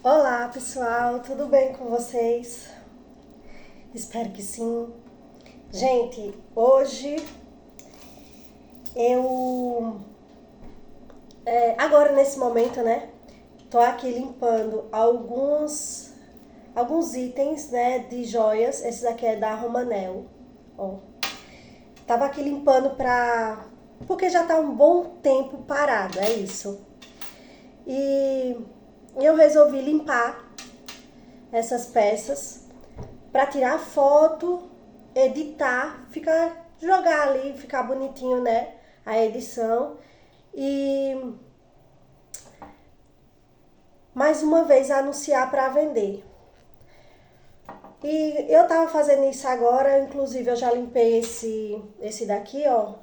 Olá pessoal, tudo bem com vocês? Espero que sim. Gente, hoje eu, agora nesse momento, né, tô aqui limpando alguns itens, né, de joias. Esse daqui é da Romanel, ó. Tava aqui limpando porque já tá um bom tempo parado, é isso. E eu resolvi limpar essas peças para tirar foto, editar, jogar ali, ficar bonitinho, né? A edição. E mais uma vez anunciar para vender. E eu tava fazendo isso agora, inclusive eu já limpei esse daqui, ó.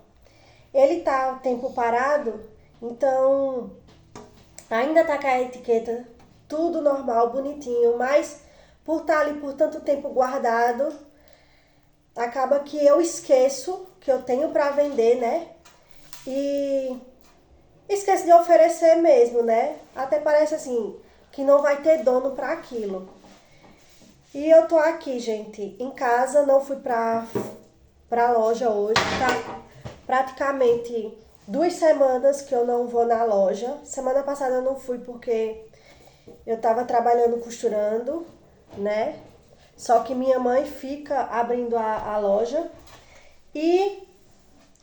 Ele tá o tempo parado, então ainda tá com a etiqueta tudo normal, bonitinho, mas por estar ali por tanto tempo guardado, acaba que eu esqueço que eu tenho para vender, né? E esqueço de oferecer mesmo, né? Até parece assim que não vai ter dono para aquilo. E eu tô aqui, gente, em casa, não fui pra loja hoje, tá praticamente 2 semanas que eu não vou na loja. Semana passada eu não fui porque eu tava trabalhando costurando, né? Só que minha mãe fica abrindo a loja. E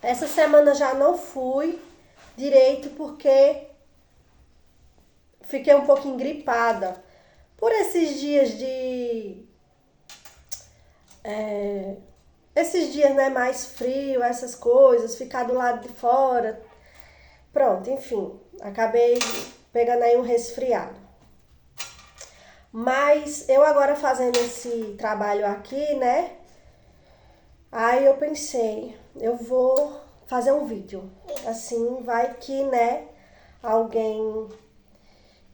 essa semana já não fui direito porque fiquei um pouquinho gripada. Por esses dias esses dias, né, mais frio, essas coisas, ficar do lado de fora. Pronto, enfim, acabei pegando aí um resfriado. Mas eu agora fazendo esse trabalho aqui, né? Aí eu pensei, eu vou fazer um vídeo. Assim, vai que, né, alguém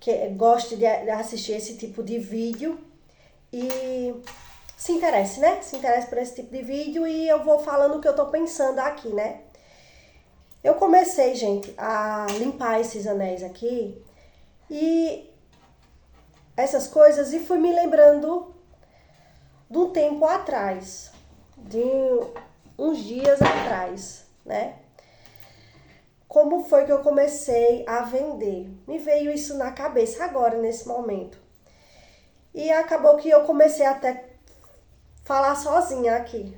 que goste de assistir esse tipo de vídeo e se interesse, né? Se interesse por esse tipo de vídeo e eu vou falando o que eu tô pensando aqui, né? Eu comecei, gente, a limpar esses anéis aqui e essas coisas e fui me lembrando de um tempo atrás, de uns dias atrás, né? Como foi que eu comecei a vender? Me veio isso na cabeça agora, nesse momento. E acabou que eu comecei até falar sozinha aqui.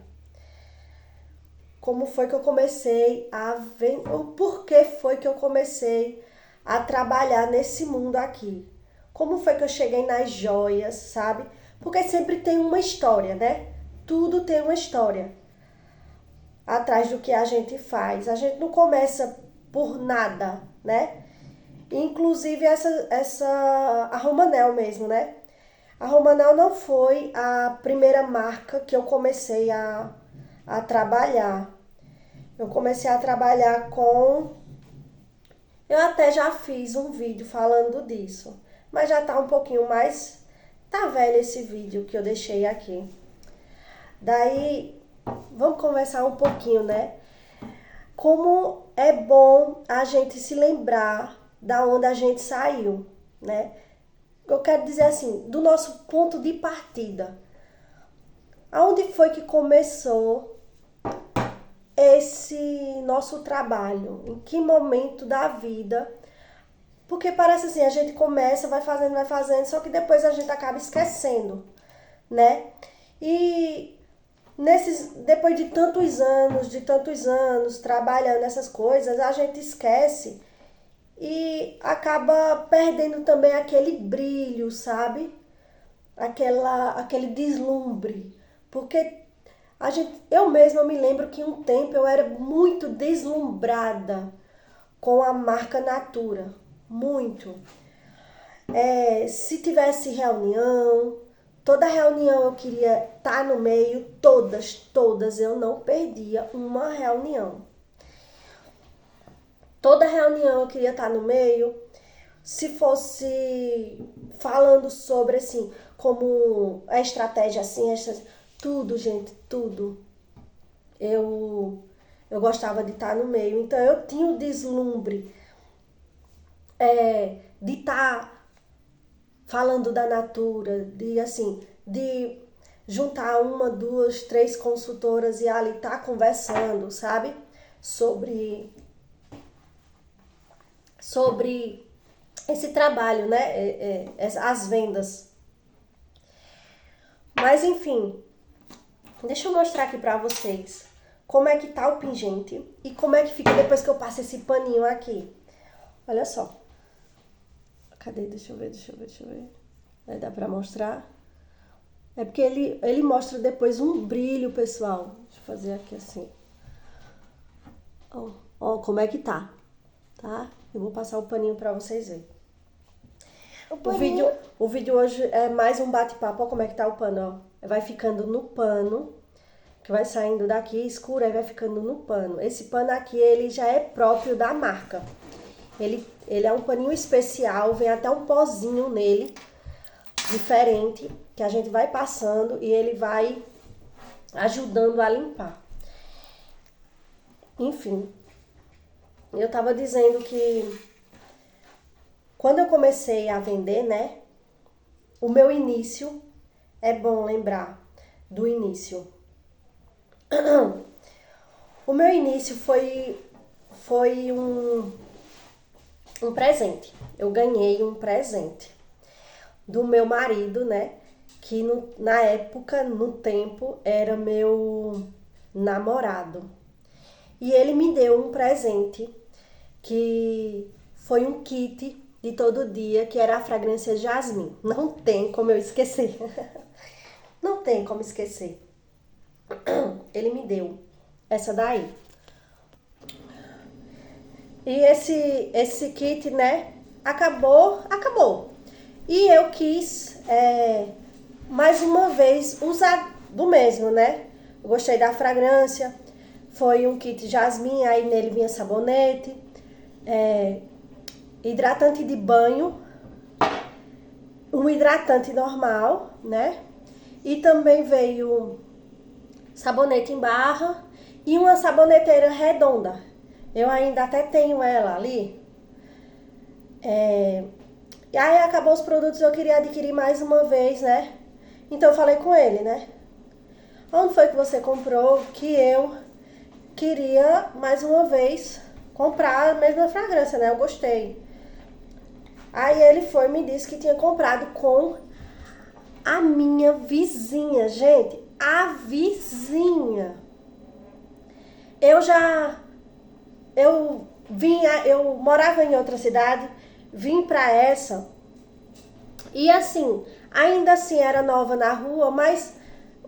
Como foi que eu comecei a vender? O porquê foi que eu comecei a trabalhar nesse mundo aqui? Como foi que eu cheguei nas joias, sabe? Porque sempre tem uma história, né? Tudo tem uma história atrás do que a gente faz. A gente não começa por nada, né? Inclusive a Romanel mesmo, né? A Romanel não foi a primeira marca que eu comecei a trabalhar. Eu comecei a trabalhar com... Eu até já fiz um vídeo falando disso, mas já tá um pouquinho mais... Tá velho esse vídeo que eu deixei aqui. Daí, vamos conversar um pouquinho, né? Como é bom a gente se lembrar da onde a gente saiu, né? Eu quero dizer assim, do nosso ponto de partida. Aonde foi que começou esse nosso trabalho? Em que momento da vida? Porque parece assim, a gente começa, vai fazendo, só que depois a gente acaba esquecendo, né? E depois de tantos anos trabalhando essas coisas, a gente esquece e acaba perdendo também aquele brilho, sabe? Aquele deslumbre. Porque eu mesma me lembro que um tempo eu era muito deslumbrada com a marca Natura. Muito. Se tivesse reunião, toda reunião eu queria estar no meio, todas, eu não perdia uma reunião. Toda reunião eu queria estar no meio. Se fosse falando sobre assim, como a estratégia assim, tudo, gente, tudo. Eu gostava de estar no meio. Então eu tinha o deslumbre de estar falando da Natura, de assim, de juntar uma, duas, três consultoras e ali tá conversando, sabe? Sobre esse trabalho, né? As vendas. Mas enfim, deixa eu mostrar aqui pra vocês como é que tá o pingente e como é que fica depois que eu passo esse paninho aqui. Olha só. Cadê? Deixa eu ver. Vai dar pra mostrar? É porque ele mostra depois um brilho, pessoal. Deixa eu fazer aqui assim. Ó, como é que tá. Tá? Eu vou passar o paninho pra vocês verem. O vídeo hoje é mais um bate-papo. Olha como é que tá o pano, ó. Vai ficando no pano, que vai saindo daqui escuro, aí vai ficando no pano. Esse pano aqui, ele já é próprio da marca. Ele é um paninho especial, vem até um pozinho nele, diferente, que a gente vai passando e ele vai ajudando a limpar. Enfim, eu tava dizendo que quando eu comecei a vender, né, o meu início, é bom lembrar do início. O meu início foi um presente. Eu ganhei um presente do meu marido, né, que na época, no tempo, era meu namorado. E ele me deu um presente que foi um kit de todo dia, que era a fragrância Jasmine. Não tem como eu esquecer. Não tem como esquecer. Ele me deu essa daí. E esse kit, né, acabou. E eu quis, mais uma vez, usar do mesmo, né? Eu gostei da fragrância. Foi um kit Jasmine, aí nele vinha sabonete, hidratante de banho, um hidratante normal, né? E também veio sabonete em barra e uma saboneteira redonda. Eu ainda até tenho ela ali. E aí acabou os produtos, eu queria adquirir mais uma vez, né? Então eu falei com ele, né? Onde foi que você comprou que eu queria mais uma vez comprar a mesma fragrância, né? Eu gostei. Aí ele foi e me disse que tinha comprado com a minha vizinha, gente. A vizinha. Eu morava em outra cidade, vim pra essa. E assim, ainda assim era nova na rua, mas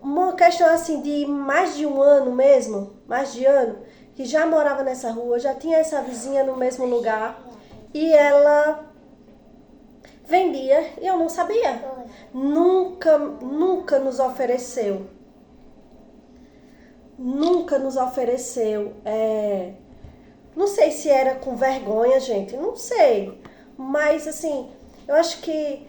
uma questão assim de mais de um ano mesmo, mais de ano, que já morava nessa rua, já tinha essa vizinha no mesmo lugar. E ela vendia e eu não sabia. Nunca nos ofereceu. Nunca nos ofereceu. Não sei se era com vergonha, gente. Não sei. Mas, assim, eu acho que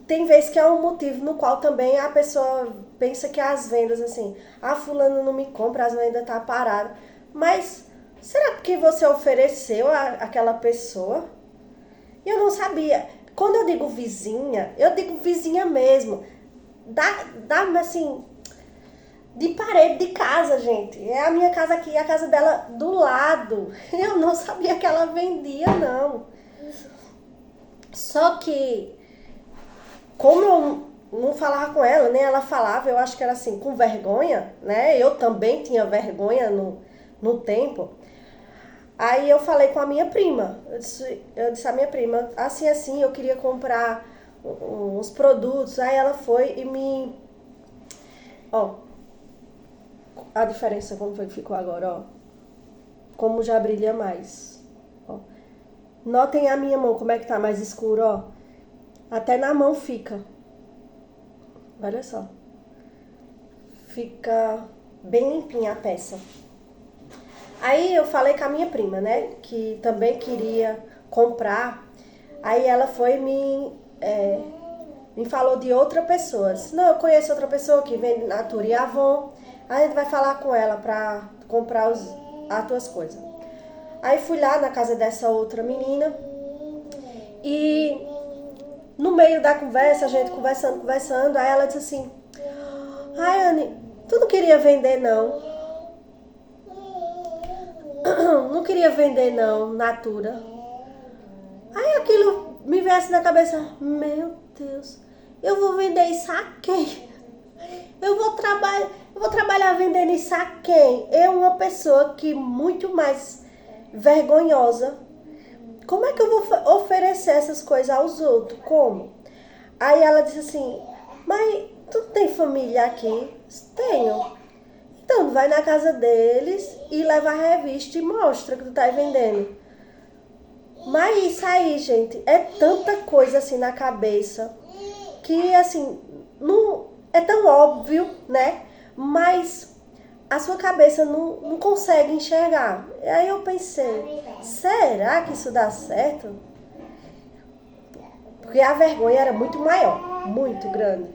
tem vezes que é um motivo no qual também a pessoa pensa que as vendas, assim, fulano não me compra, as vendas tá parada. Mas será porque você ofereceu àquela pessoa? E eu não sabia. Quando eu digo vizinha mesmo. Dá assim, de parede de casa, gente. É a minha casa aqui, a casa dela do lado. Eu não sabia que ela vendia, não. Só que, como eu não falava com ela, nem ela falava, eu acho que era assim, com vergonha, né? Eu também tinha vergonha no tempo. Aí eu falei com a minha prima. Eu disse à minha prima, assim, eu queria comprar uns produtos. Aí ela foi e me... Ó, a diferença como foi que ficou agora, ó. Como já brilha mais. Ó. Notem a minha mão, como é que tá mais escuro, ó. Até na mão fica. Olha só. Fica bem limpinha a peça. Aí eu falei com a minha prima, né? Que também queria comprar. Aí ela foi e me falou de outra pessoa. Disse, não, eu conheço outra pessoa que vende Natura e Avon. Aí a gente vai falar com ela pra comprar as tuas coisas. Aí fui lá na casa dessa outra menina. E no meio da conversa, a gente conversando, aí ela disse assim, ai, Anne, tu não queria vender não? Não queria vender não, Natura. Aí aquilo me veio assim na cabeça, meu Deus, eu vou vender isso a quem? Eu vou trabalhar vendendo isso a quem? Eu, uma pessoa que muito mais vergonhosa. Como é que eu vou oferecer essas coisas aos outros? Como? Aí ela disse assim, mas tu não tem família aqui? Tenho. Então, vai na casa deles e leva a revista e mostra que tu tá vendendo. Mas isso aí, gente, é tanta coisa assim na cabeça que, assim, não é tão óbvio, né? Mas a sua cabeça não consegue enxergar. E aí eu pensei, será que isso dá certo? Porque a vergonha era muito maior, muito grande.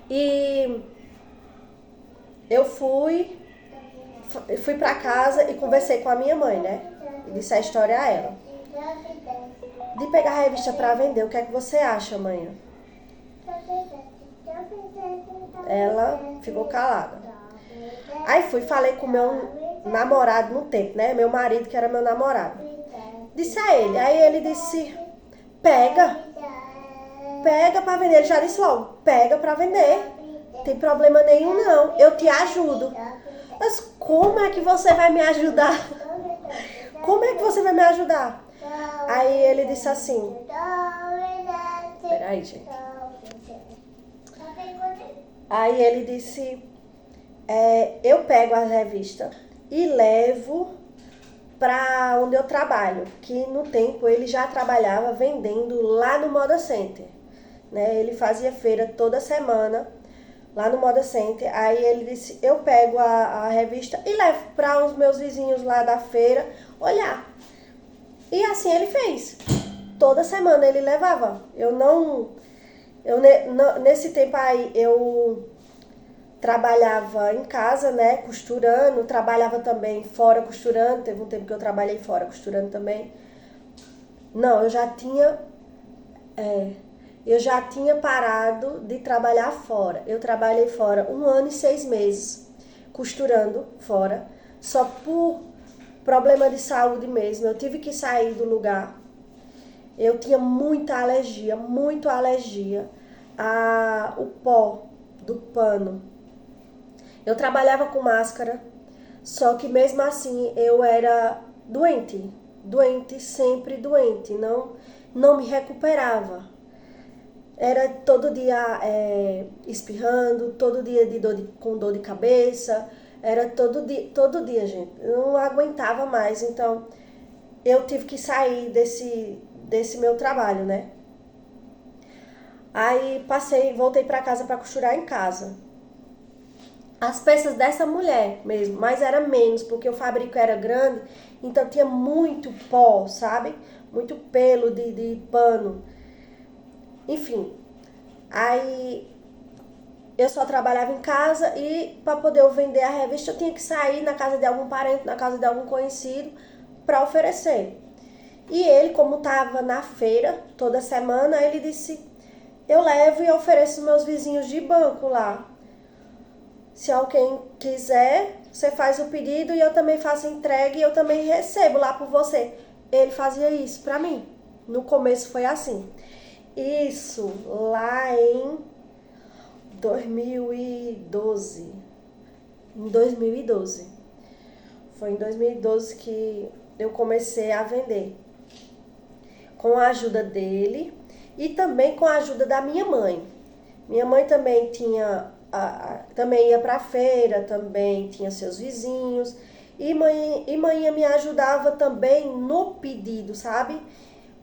E eu fui pra casa e conversei com a minha mãe, né? E disse a história a ela. De pegar a revista pra vender, o que é que você acha, mãe? Ela ficou calada. Aí falei com meu namorado no tempo, né? Meu marido, que era meu namorado. Disse a ele. Aí ele disse, pega pra vender. Ele já disse logo, pega pra vender. Não tem problema nenhum não, eu te ajudo. Mas como é que você vai me ajudar? Como é que você vai me ajudar? Aí ele disse assim, peraí, gente. Aí ele disse, eu pego a revista e levo para onde eu trabalho, que no tempo ele já trabalhava vendendo lá no Moda Center, né? Ele fazia feira toda semana lá no Moda Center. Aí ele disse, eu pego a revista e levo para os meus vizinhos lá da feira olhar. E assim ele fez. Toda semana ele levava. Nesse tempo aí eu trabalhava em casa, né, costurando, trabalhava também fora costurando, teve um tempo que eu trabalhei fora costurando também. Não, eu já tinha parado de trabalhar fora. Eu trabalhei fora 1 ano e 6 meses, costurando fora, só por problema de saúde mesmo. Eu tive que sair do lugar. Eu tinha muita alergia ao pó do pano. Eu trabalhava com máscara, só que mesmo assim eu era doente, sempre doente, não me recuperava. Era todo dia espirrando, todo dia com dor de cabeça, era todo dia, gente. Eu não aguentava mais, então eu tive que sair desse meu trabalho, né? Aí voltei para casa para costurar em casa. As peças dessa mulher mesmo, mas era menos, porque o fabrico era grande, então tinha muito pó, sabe? Muito pelo de pano. Enfim, aí eu só trabalhava em casa e para poder eu vender a revista eu tinha que sair na casa de algum parente, na casa de algum conhecido para oferecer. E ele, como estava na feira toda semana, ele disse, eu levo e ofereço meus vizinhos de banco lá. Se alguém quiser, você faz o pedido e eu também faço entrega e eu também recebo lá por você. Ele fazia isso pra mim. No começo foi assim. Isso lá em 2012. Em 2012. Foi em 2012 que eu comecei a vender. Com a ajuda dele e também com a ajuda da minha mãe. Minha mãe também também ia pra feira, também tinha seus vizinhos. E mãe me ajudava também no pedido, sabe?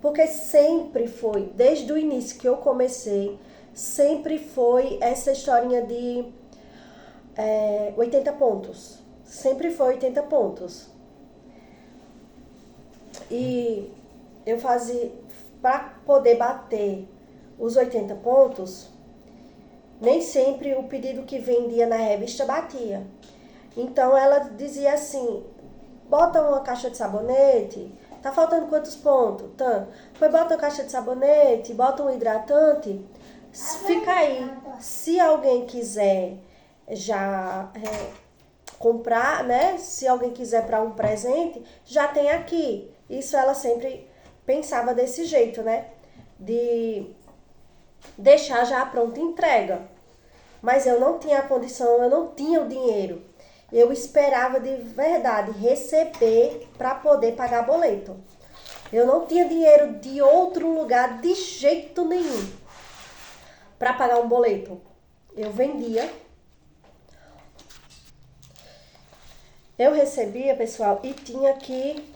Porque sempre foi, desde o início que eu comecei, sempre foi essa historinha de 80 pontos. Sempre foi 80 pontos. E eu fazia, para poder bater os 80 pontos, nem sempre o pedido que vendia na revista batia. Então ela dizia assim, bota uma caixa de sabonete, Tá faltando quantos pontos? Tanto. Depois bota uma caixa de sabonete, bota um hidratante. Fica aí. Se alguém quiser já comprar, né? Se alguém quiser para um presente, já tem aqui. Isso ela sempre pensava desse jeito, né? De deixar já a pronta entrega. Mas eu não tinha a condição, eu não tinha o dinheiro. Eu esperava de verdade receber para poder pagar boleto. Eu não tinha dinheiro de outro lugar de jeito nenhum para pagar um boleto. Eu vendia, eu recebia, pessoal, e tinha que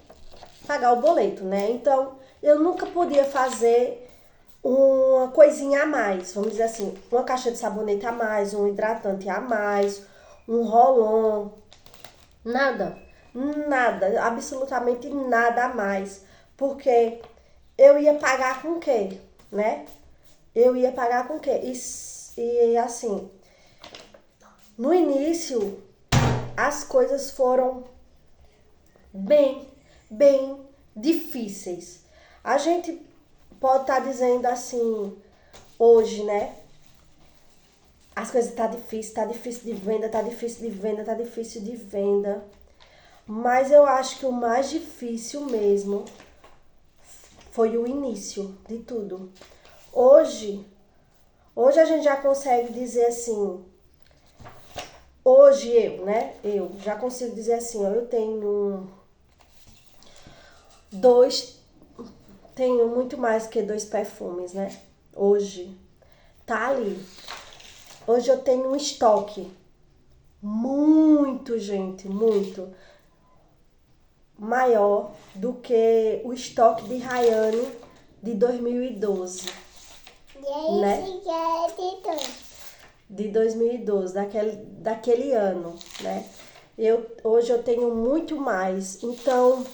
pagar o boleto, né? Então, eu nunca podia fazer uma coisinha a mais, vamos dizer assim, uma caixa de sabonete a mais, um hidratante a mais, um rolon, nada, nada, absolutamente nada a mais, porque eu ia pagar com o quê, né? Eu ia pagar com o quê? E assim, no início, as coisas foram bem difíceis. A gente pode estar dizendo assim, hoje, né? As coisas tá difícil de venda, tá difícil de venda, tá difícil de venda. Mas eu acho que o mais difícil mesmo foi o início de tudo. Hoje a gente já consegue dizer assim, hoje eu já consigo dizer assim, ó, eu tenho muito mais que 2 perfumes, né? Hoje, tá ali. Hoje eu tenho um estoque muito, gente, muito maior do que o estoque de Rayane de 2012, né? De 2012, daquele ano, né? Hoje eu tenho muito mais. Então,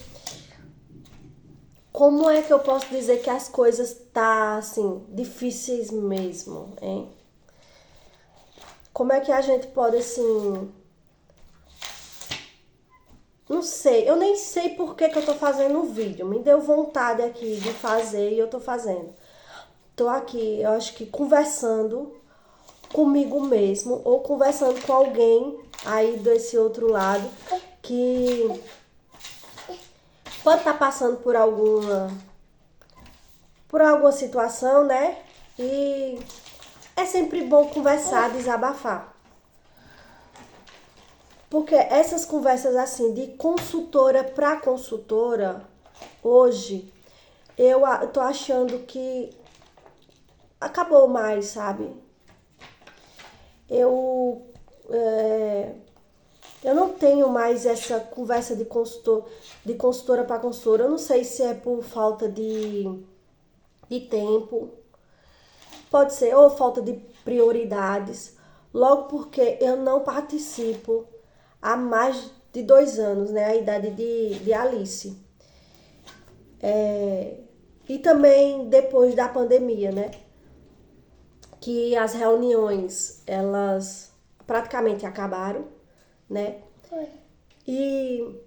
como é que eu posso dizer que as coisas tá assim difíceis mesmo, hein? Como é que a gente pode assim, não sei, eu nem sei por que eu tô fazendo o vídeo. Me deu vontade aqui de fazer e eu tô fazendo. Tô aqui, eu acho que conversando comigo mesmo ou conversando com alguém aí desse outro lado que pode estar passando por alguma situação, né? E é sempre bom conversar, desabafar. Porque essas conversas assim, de consultora para consultora, hoje, eu tô achando que acabou mais, sabe? Eu não tenho mais essa conversa de consultora para consultora. Eu não sei se é por falta de tempo, pode ser, ou falta de prioridades. Logo porque eu não participo há mais de 2 anos, né? A idade de Alice. E também depois da pandemia, né? Que as reuniões, elas praticamente acabaram, né? E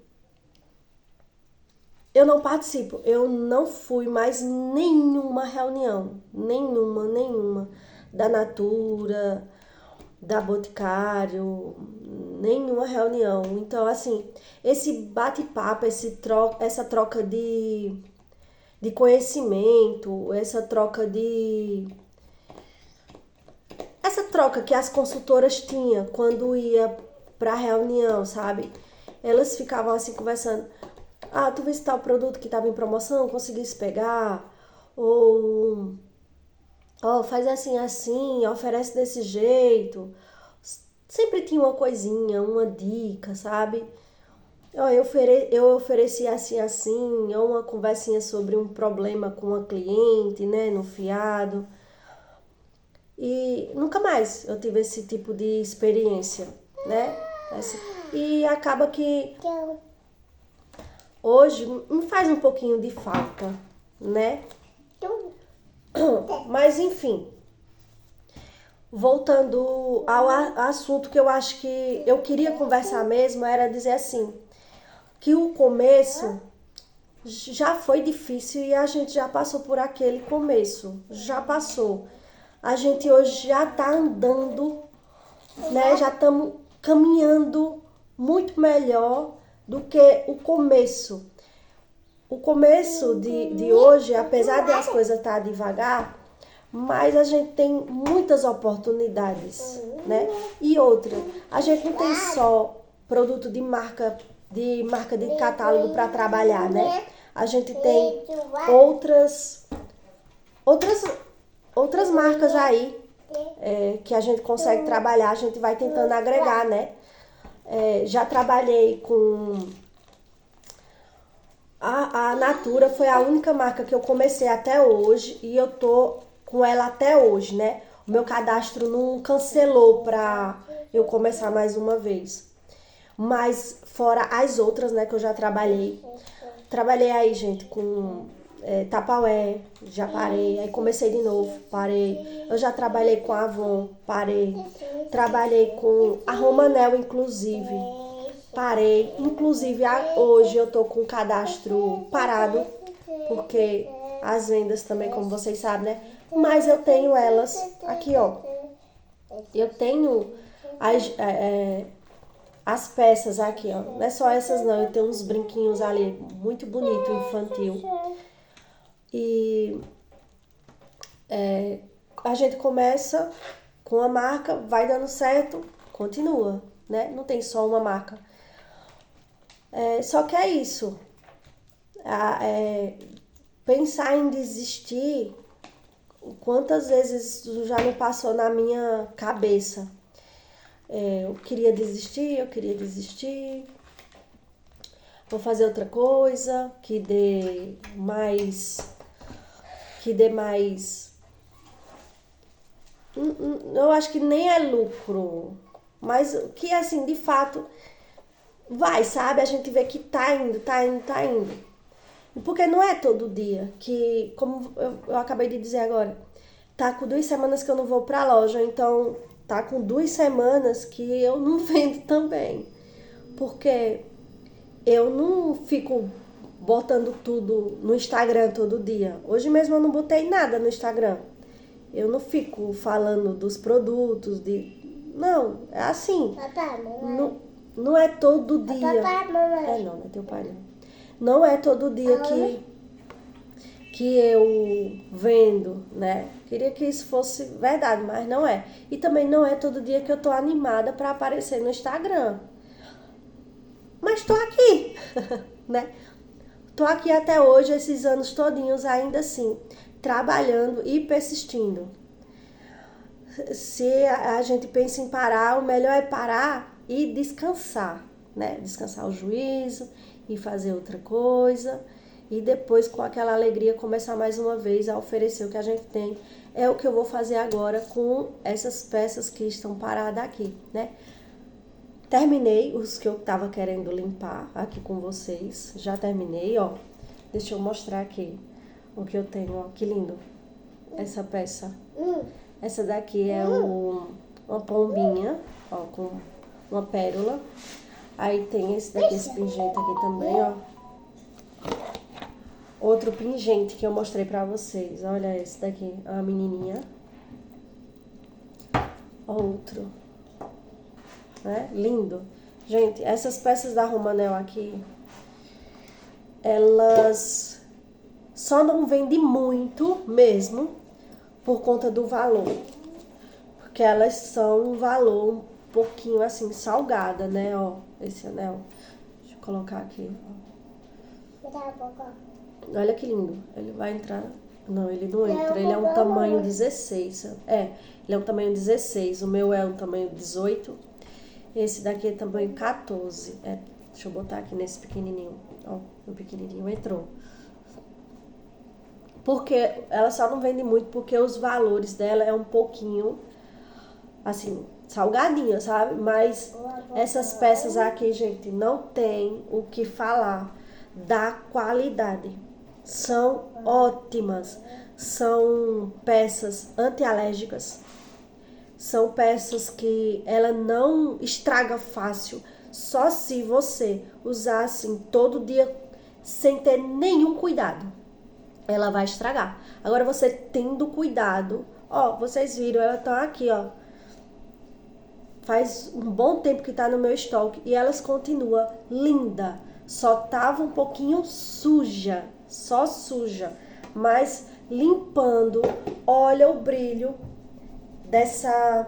eu não participo, eu não fui mais nenhuma reunião, nenhuma, da Natura, da Boticário, nenhuma reunião. Então, assim, esse bate-papo, essa troca de conhecimento, essa troca que as consultoras tinham quando ia pra reunião, sabe? Elas ficavam assim conversando. Ah, tu viste tal produto que tava em promoção, conseguisse pegar? Ou, faz assim, assim, oferece desse jeito. Sempre tinha uma coisinha, uma dica, sabe? Eu ofereci assim, assim, ou uma conversinha sobre um problema com uma cliente, né, no fiado. E nunca mais eu tive esse tipo de experiência, né? E acaba que hoje me faz um pouquinho de falta, né? Mas enfim, voltando ao assunto que eu acho que eu queria conversar mesmo, era dizer assim, que o começo já foi difícil e a gente já passou por aquele começo. Já passou. A gente hoje já tá andando, né? Já estamos caminhando muito melhor do que o começo. O começo de hoje, apesar de as coisas estar devagar, mas a gente tem muitas oportunidades, né? E outra, a gente não tem só produto de catálogo para trabalhar, né? A gente tem outras outras outras marcas aí que a gente consegue trabalhar, a gente vai tentando agregar, né? Já trabalhei com a Natura, foi a única marca que eu comecei até hoje e eu tô com ela até hoje, né? O meu cadastro não cancelou pra eu começar mais uma vez. Mas fora as outras, né, que eu já trabalhei. Trabalhei aí, gente, com Tupperware, já parei. Aí comecei de novo, parei. Eu já trabalhei com a Avon, parei. Trabalhei com a Romanel, inclusive. Parei. Inclusive, hoje eu tô com o cadastro parado, porque as vendas também, como vocês sabem, né? Mas eu tenho elas aqui, ó. Eu tenho as peças aqui, ó. Não é só essas, não. Eu tenho uns brinquinhos ali, muito bonito, infantil. E a gente começa com a marca, vai dando certo, continua, né? Não tem só uma marca. Só que é isso. Pensar em desistir, quantas vezes já me passou na minha cabeça. Eu queria desistir, vou fazer outra coisa que dê mais, eu acho que nem é lucro, mas que assim, de fato, vai, sabe? A gente vê que tá indo. Porque não é todo dia que, como eu acabei de dizer agora, tá com 2 semanas que eu não vou pra loja, então tá com 2 semanas que eu não vendo também. Porque eu não fico botando tudo no Instagram todo dia. Hoje mesmo eu não botei nada no Instagram. Eu não fico falando dos produtos, Não, é assim. Papai, não é todo dia. Papai, mamãe. Não é teu pai não. Não é todo dia que eu vendo, né? Queria que isso fosse verdade, mas não é. E também não é todo dia que eu tô animada para aparecer no Instagram. Mas tô aqui, né? Tô aqui até hoje, esses anos todinhos, ainda assim, trabalhando e persistindo. Se a gente pensa em parar, o melhor é parar e descansar, né? Descansar o juízo e fazer outra coisa. E depois, com aquela alegria, começar mais uma vez a oferecer o que a gente tem. É o que eu vou fazer agora com essas peças que estão paradas aqui, né? Terminei os que eu tava querendo limpar aqui com vocês. Já terminei, ó. Deixa eu mostrar aqui o que eu tenho, ó. Que lindo. Essa peça. Essa daqui é uma pombinha, ó, com uma pérola. Aí tem esse daqui, esse pingente aqui também, ó. Outro pingente que eu mostrei pra vocês. Olha esse daqui, a menininha. Outro. Né? Lindo. Gente, essas peças da Romanel aqui, elas só não vendem muito mesmo por conta do valor. Porque elas são um valor um pouquinho assim, salgada, né? Ó, esse anel. Deixa eu colocar aqui, ó. Olha que lindo. Ele vai entrar... Não, ele não entra. Ele é um tamanho 16. Ele é um tamanho 16. O meu é um tamanho 18. Esse daqui é tamanho 14. Deixa eu botar aqui nesse pequenininho. Ó, o pequenininho entrou. Porque ela só não vende muito porque os valores dela é um pouquinho, assim, salgadinha, sabe? Mas essas peças aqui, gente, não tem o que falar da qualidade. São ótimas. São peças antialérgicas. São peças que ela não estraga fácil. Só se você usar assim todo dia sem ter nenhum cuidado, ela vai estragar. Agora você tendo cuidado, ó, vocês viram, elas estão aqui, ó. Faz um bom tempo que tá no meu estoque e elas continuam linda. Só tava um pouquinho suja, só suja, mas limpando, olha o brilho dessa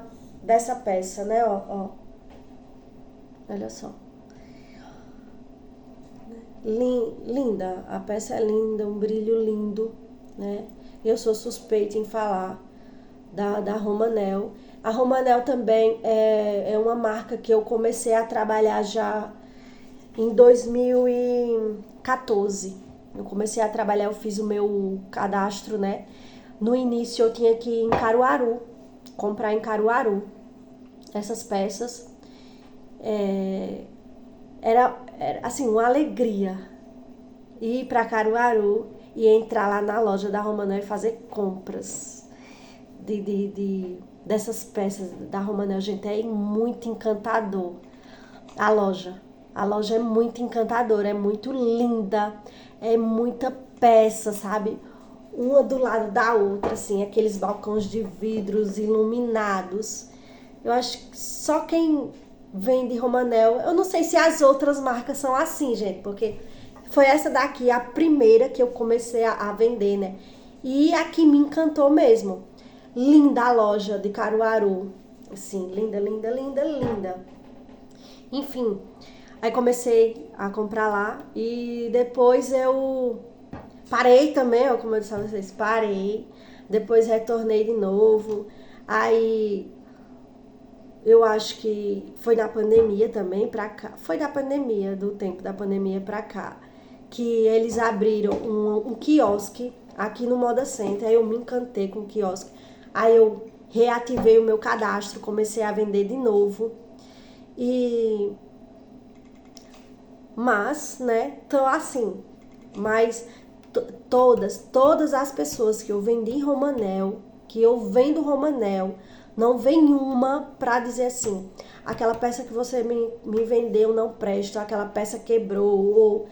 peça, né, ó. Olha só. Linda, a peça é linda, um brilho lindo, né? Eu sou suspeita em falar da Romanel. A Romanel também é uma marca que eu comecei a trabalhar já em 2014. Eu comecei a trabalhar, eu fiz o meu cadastro, né? No início eu tinha que ir em Caruaru, comprar em Caruaru essas peças. Era assim, uma alegria ir para Caruaru e entrar lá na loja da Romanel e fazer compras dessas peças da Romanel. Gente, é muito encantador a loja. A loja é muito encantadora, é muito linda, é muita peça, sabe? Uma do lado da outra, assim, aqueles balcões de vidros iluminados. Eu acho que só quem vende Romanel, eu não sei se as outras marcas são assim, gente, porque foi essa daqui a primeira que eu comecei a vender, né? E a que me encantou mesmo. Linda a loja de Caruaru, assim, linda, linda, linda, linda. Enfim, aí comecei a comprar lá e depois eu parei também, ó, como eu disse a vocês, parei. Depois retornei de novo. Aí eu acho que foi da pandemia também pra cá. Foi da pandemia, do tempo da pandemia pra cá, que eles abriram um quiosque aqui no Moda Center. Aí eu me encantei com o quiosque. Aí eu reativei o meu cadastro, comecei a vender de novo. Mas, né, tô assim. Mas todas as pessoas que eu vendi Romanel, que eu vendo Romanel, não vem uma pra dizer assim, aquela peça que você me vendeu não presta, aquela peça quebrou ou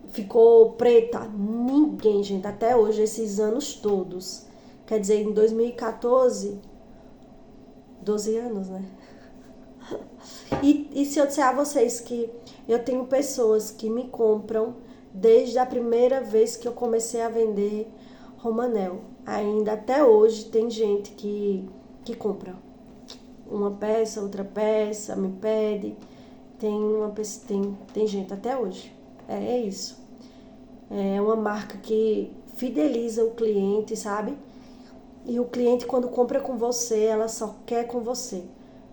ficou preta. Ninguém, gente, até hoje, esses anos todos. Quer dizer, em 2014, 12 anos, né? E se eu disser a vocês que eu tenho pessoas que me compram desde a primeira vez que eu comecei a vender Romanel. Ainda até hoje tem gente que compra uma peça, outra peça, me pede. Tem gente até hoje. É isso. É uma marca que fideliza o cliente, sabe? E o cliente, quando compra com você, ela só quer com você.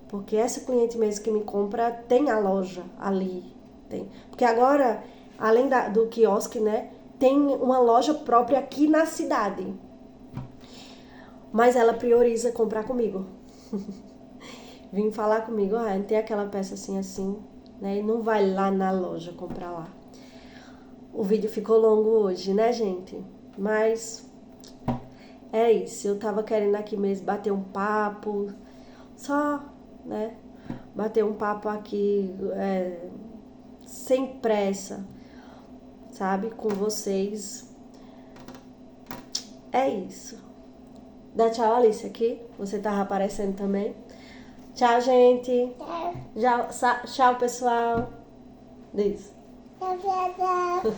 Porque essa cliente mesmo que me compra tem a loja ali. Tem. Porque agora, além do quiosque, né? Tem uma loja própria aqui na cidade. Mas ela prioriza comprar comigo. Vim falar comigo, tem aquela peça assim, assim, né? E não vai lá na loja comprar lá. O vídeo ficou longo hoje, né, gente? Mas é isso. Eu tava querendo aqui mesmo bater um papo. Só, né? Bater um papo aqui sem pressa, sabe? Com vocês. É isso. Dá tchau, Alice, aqui. Você tava aparecendo também. Tchau, gente. Tchau, pessoal. Diz. Tchau, tchau.